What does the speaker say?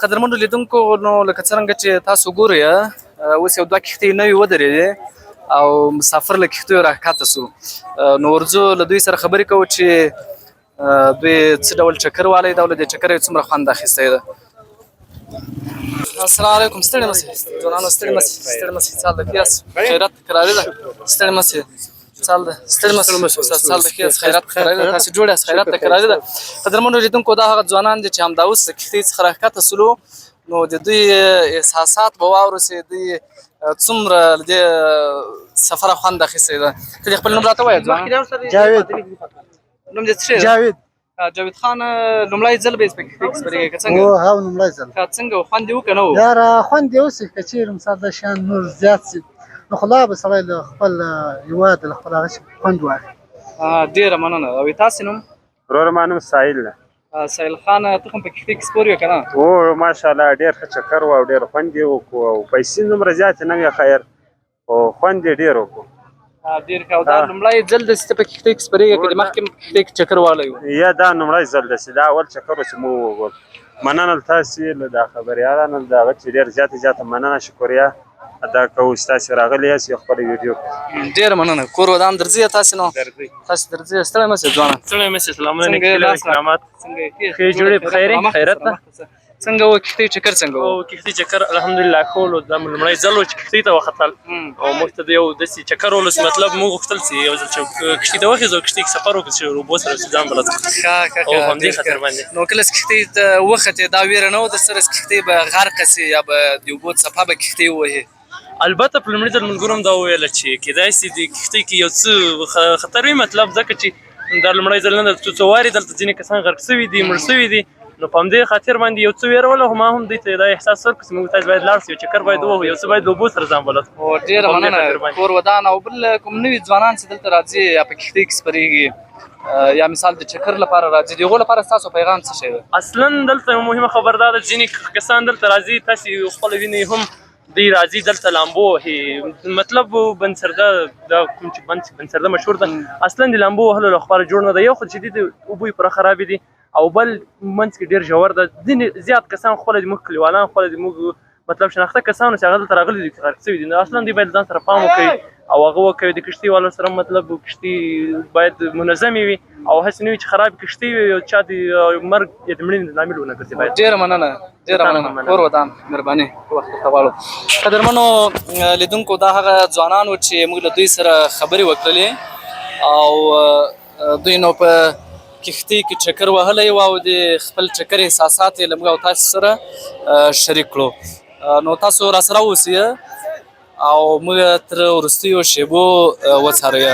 قدرمنو لیدونکو نو لکه څرنګه چې تاسو ګورئ اوس یو دوه کښتۍ نوې ودرېدې او مسافر له کښتیو راښکته سو نو ورځو له دوی سره خبرې کوو چې دوی څه ډول چکر والی ده او له دې چکره یې څومره خوند اخیستی ده. السلام علیکم. ستړي مه سئ ځوانانو، ستړي مه سئ، ستړي مه سئ. څه حال ده؟ ښه یاست؟ خیرات کراري ده؟ ستړي مه سئ. څه حال ده؟ ستړي مه سئ. څه حال ده؟ ښه یاست؟ خیرات کراري ده؟ تاسې جوړ یاست؟ خیرات ته کراري ده؟ قدرمنو لیدونکو دا هغه ځوانان دي چې همدا اوس د کښتۍ څخه راښکته سولو نو د دوی احساسات به واورو چې دوی څومره له دې سفره خوند اخیستی ده. ته دې خپل نوم راته ووایه ځوانه. جاوید. نوم دې څه شی ده؟ جاوید. جاوید خان لومړی ځل به یې په کښتۍ کې سپرېږئ که څنګه؟ او هغه لومړی ځل. څنګه خوند یې وکړه نه و؟ یاره خوند یې وسي که چېرې مثال دا شیان نور زیات سي نو خو لا به سړی له خپل هېواد له خپل هغه شي خوند واخلي. ډېره مننه. او تاسې نوم؟ ورور ما نوم ساحل ده. ساحل خان ته هم په کښتۍ کې سپور یې که نه؟ او ماشاءالله ډېر ښه چکر و او ډېر خوند یې وکړو او پیسې دومره زیاتې نه وې خیر خو خوند یې ډېر وکړو. ډېر ښه. او دا لومړی ځل ده چې ته په کښتۍ کې سپرېږې که د مخکې هم په کښتۍ کې چکر والی و؟ یا دا لومړی ځل ده چې دا اول چکر و چې مو ووګل. مننه له تاسې له دا خبریالانو د هغه چې ډېر زیاته مننه شکریه ادا کوو چې تاسې راغلي یاست یو خپله ویډیو. ډېره مننه. کور ودان درځئ تاسې نو؟ درځئ. تاسې درځئ. ستړی مه سئ ځوانه. ستړی مه سئ. سلامونه څنګه یې لاس اکرامات څنګه یې ښې جوړې په خیر یې خیرت ده. څنګه و کښتۍ چکر څنګه و؟ او کښتۍ چکر الحمدلله ښه ولو. دا مو لومړی ځل و چې کښتۍ ته وختل او موږ ته د یو داسې چکر ولو چې مطلب موږ غوښتل چې یو ځل چې کښتۍ ته وخېږو کښتۍ کې سفر وکړو چې اوبو سره چې ځان بلد کړو. ښه او همدې خاطر باندې نو کله چې کښتۍ ته وختې دا ویره نه وه درسره چې کښتۍ به غرقه سي یا به د اوبو څپه به کښتۍ ووهي؟ البته په لومړي ځل ملګرو هم دا وویله چې کیدای شي د کښتۍ کې یو څه خطر وي مطلب ځکه چې دا لومړی ځل نه ده څو وارې دلته ځینې کسان غرق سوي دي مړ سوي دي نو په همدې خاطر باندې یو څه ویره وله خو ما هم دوی ته دا احساس ورکړو چې موږ تاسې باید لاړ شو یو چکر باید ووهو یو څه باید له اوبو سره ځان بلد کړو. ډېره مننه. کور ودان او بل کوم نوي ځوانان چې دلته راځي یا په کښتۍ کې سپرېږي یا مثال د چکر لپاره راځي د هغو لپاره ستاسو پیغام څه شی ده؟ اصلا دلته یو مهمه خبر دا ده ځینې کسان دلته راځي تاسې خپله وینئ هم دوی راځي دلته لامبو وهي مطلب بنسرده دا کوم چې بنسرده مشهور ده اصلا د لامبو وهلو لپاره جوړ نه ده. یو خو چې د اوبه یې پوره خرابې دي او بل منځ کې ډېر ژور ده. ځینې زیات کسان خپله زموږ کلیوالان خپله زموږ مطلب شناخته کسانو چې هغه دلته راغلي دي غرق سوي دي نو اصلا دوی باید ځان سره پام وکړي او هغه وکوي د کښتۍ والو سره مطلب کښتۍ باید منظمې وي او هسې نه وي چې خرابې کښتۍ وي او چا د مرګ یا د مړینې لامل ونه ګرځي. باید ډېره مننه. ډېره مننه. کور ودان مهرباني وخت درته غواړو. قدرمنو لیدونکو دا هغه ځوانان وو چې موږ له دوی سره خبرې وکړلې او دوی نو په کښتۍ کې چکر وهلی و او د خپل چکر احساسات یې له موږ او تاسو سره شریک کړو. نو تاسو راسره اوسئ او موږ تر وروستیو شیبو وڅارئ.